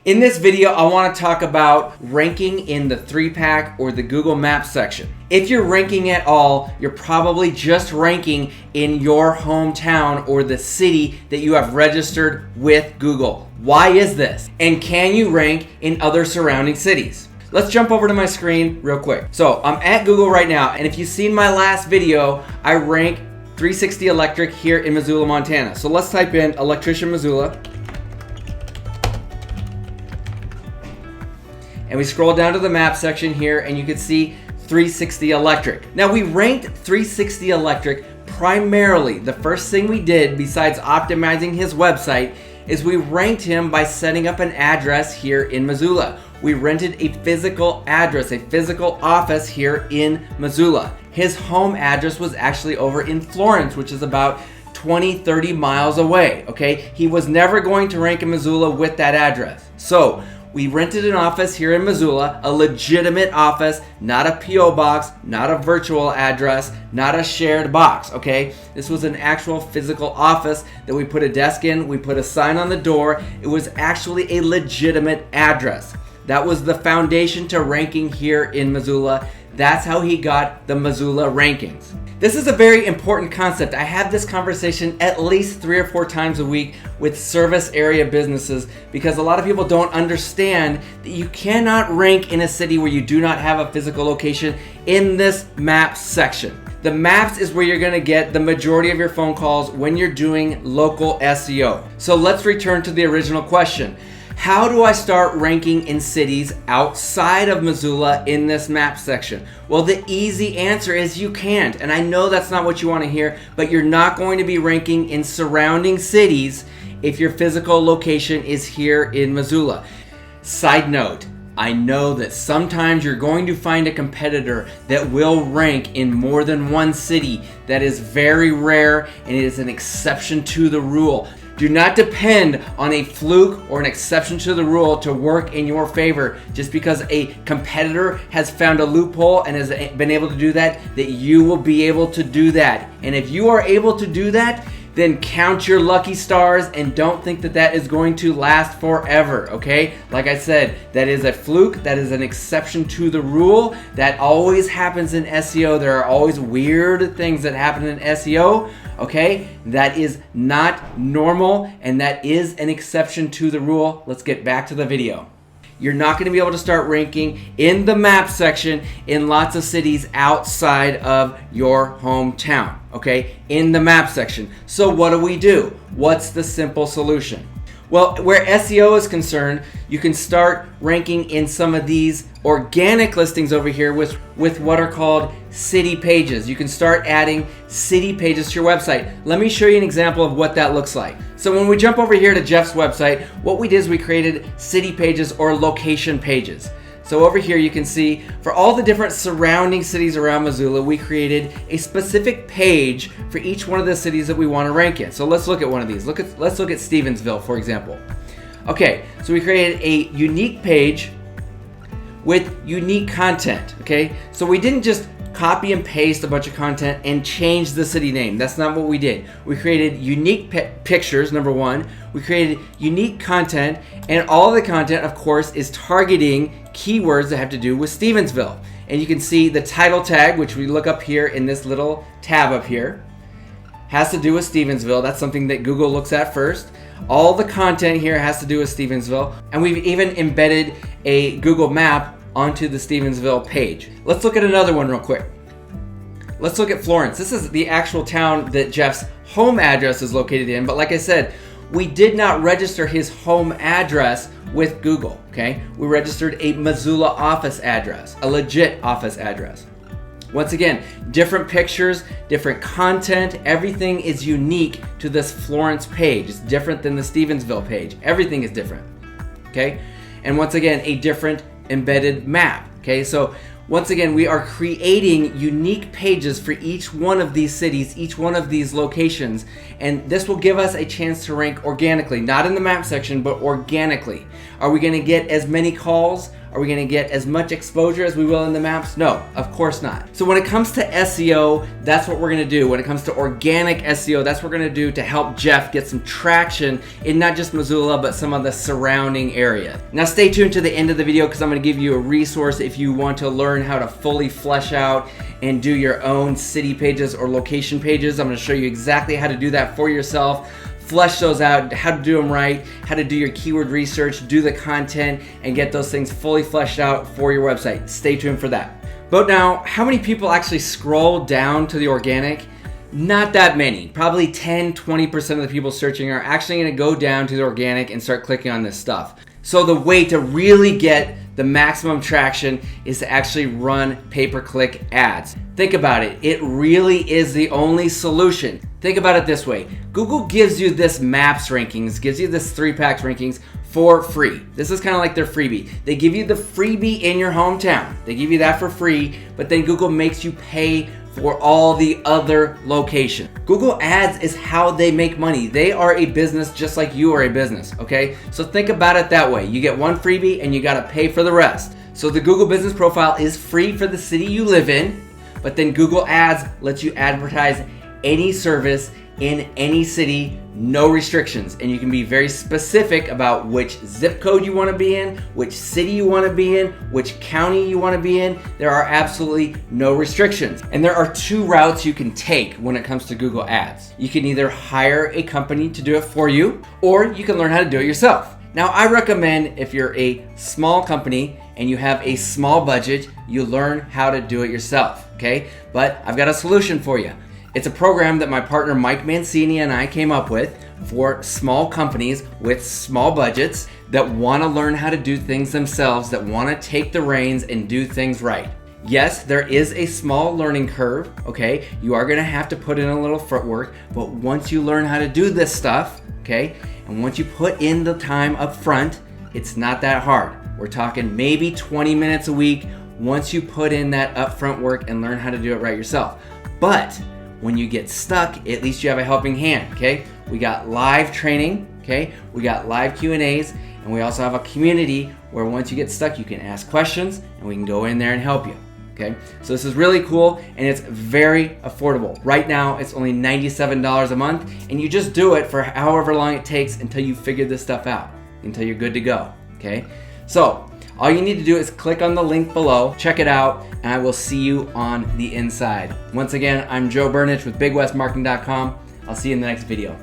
In this video, I want to talk about ranking in the 3-pack or the Google Maps section. If you're ranking at all, you're probably just ranking in your hometown or the city that you have registered with Google. Why is this? And can you rank in other surrounding cities? Let's jump over to my screen real quick. So I'm at Google right now, and if you've seen my last video, I rank 360 Electric here in Missoula, Montana. So let's type in electrician Missoula. And we scroll down to the map section here, and you can see 360 Electric. Now we ranked 360 Electric primarily. The first thing we did besides optimizing his website is we ranked him by setting up an address here in Missoula. We rented a physical address, a physical office here in Missoula. His home address was actually over in Florence, which is about 20-30 miles away, okay? He was never going to rank in Missoula with that address. So we rented an office here in Missoula, a legitimate office, not a P.O. box, not a virtual address, not a shared box, okay? This was an actual physical office that we put a desk in, we put a sign on the door. It was actually a legitimate address. That was the foundation to ranking here in Missoula. That's how he got the Missoula rankings. This is a very important concept. I have this conversation at least 3 or 4 times a week with service area businesses because a lot of people don't understand that you cannot rank in a city where you do not have a physical location in this maps section. The maps is where you're going to get the majority of your phone calls when you're doing local SEO. So let's return to the original question. How do I start ranking in cities outside of Missoula in this map section? Well, the easy answer is you can't. And I know that's not what you want to hear, but you're not going to be ranking in surrounding cities if your physical location is here in Missoula. Side note, I know that sometimes you're going to find a competitor that will rank in more than one city. That is very rare, and it is an exception to the rule. Do not depend on a fluke or an exception to the rule to work in your favor just because a competitor has found a loophole and has been able to do that you will be able to do that. And if you are able to do that, then count your lucky stars and don't think that that is going to last forever, okay? Like I said, that is a fluke, that is an exception to the rule. That always happens in SEO. There are always weird things that happen in SEO, okay? That is not normal, and that is an exception to the rule. Let's get back to the video. You're not going to be able to start ranking in the map section in lots of cities outside of your hometown, okay? In the map section. So what do? What's the simple solution? Well, where SEO is concerned, you can start ranking in some of these organic listings over here with what are called city pages. You can start adding city pages to your website. Let me show you an example of what that looks like. So when we jump over here to Jeff's website, what we did is we created city pages or location pages. So over here you can see for all the different surrounding cities around Missoula, we created a specific page for each one of the cities that we want to rank in. So let's look at one of these. Let's look at Stevensville, for example. Okay, so we created a unique page with unique content, okay? So we didn't just copy and paste a bunch of content and change the city name. That's not what we did. We created unique pictures, number one. We created unique content, and all of the content, of course, is targeting keywords that have to do with Stevensville. And you can see the title tag, which we look up here in this little tab up here, has to do with Stevensville. That's something that Google looks at first. All the content here has to do with Stevensville, and we've even embedded a Google map onto the Stevensville page. Let's look at another one real quick. Let's look at Florence. This is the actual town that Jeff's home address is located in, but like I said, we did not register his home address with Google, okay? We registered a Missoula office address, a legit office address. Once again, different pictures, different content, everything is unique to this Florence page. It's different than the Stevensville page. Everything is different, okay? And once again, a different embedded map, okay? So once again, we are creating unique pages for each one of these cities, each one of these locations, and this will give us a chance to rank organically, not in the map section, but organically. Are we going to get as many calls? Are we gonna get as much exposure as we will in the maps? No, of course not. So when it comes to SEO, that's what we're gonna do. When it comes to organic SEO, that's what we're gonna do to help Jeff get some traction in not just Missoula, but some of the surrounding area. Now stay tuned to the end of the video because I'm gonna give you a resource if you want to learn how to fully flesh out and do your own city pages or location pages. I'm gonna show you exactly how to do that for yourself. Flesh those out, how to do them right, how to do your keyword research, do the content, and get those things fully fleshed out for your website. Stay tuned for that. But now, how many people actually scroll down to the organic? Not that many. Probably 10-20% of the people searching are actually going to go down to the organic and start clicking on this stuff. So the way to really get the maximum traction is to actually run pay-per-click ads. Think about it. It really is the only solution. Think about it this way. Google gives you this maps rankings, gives you this 3-packs rankings for free. This is kind of like their freebie. They give you the freebie in your hometown. They give you that for free, but then Google makes you pay for all the other locations. Google Ads is how they make money. They are a business just like you are a business, okay? So think about it that way. You get one freebie and you gotta pay for the rest. So the Google Business Profile is free for the city you live in, but then Google Ads lets you advertise any service in any city, no restrictions. And you can be very specific about which zip code you want to be in, which city you want to be in, which county you want to be in. There are absolutely no restrictions. And there are 2 routes you can take when it comes to Google Ads. You can either hire a company to do it for you, or you can learn how to do it yourself. Now, I recommend if you're a small company and you have a small budget, you learn how to do it yourself, okay? But I've got a solution for you. It's a program that my partner Mike Mancini and I came up with for small companies with small budgets that want to learn how to do things themselves, that want to take the reins and do things right. Yes, there is a small learning curve, okay? You are going to have to put in a little footwork, but once you learn how to do this stuff, okay, and once you put in the time up front, it's not that hard. We're talking maybe 20 minutes a week once you put in that upfront work and learn how to do it right yourself. But when you get stuck, at least you have a helping hand, okay? We got live training, okay? We got live Q&As, and we also have a community where once you get stuck, you can ask questions and we can go in there and help you, okay? So this is really cool and it's very affordable. Right now, it's only $97 a month and you just do it for however long it takes until you figure this stuff out, until you're good to go, okay? So, all you need to do is click on the link below, check it out, and I will see you on the inside. Once again, I'm Joe Burnich with BigWestMarketing.com. I'll see you in the next video.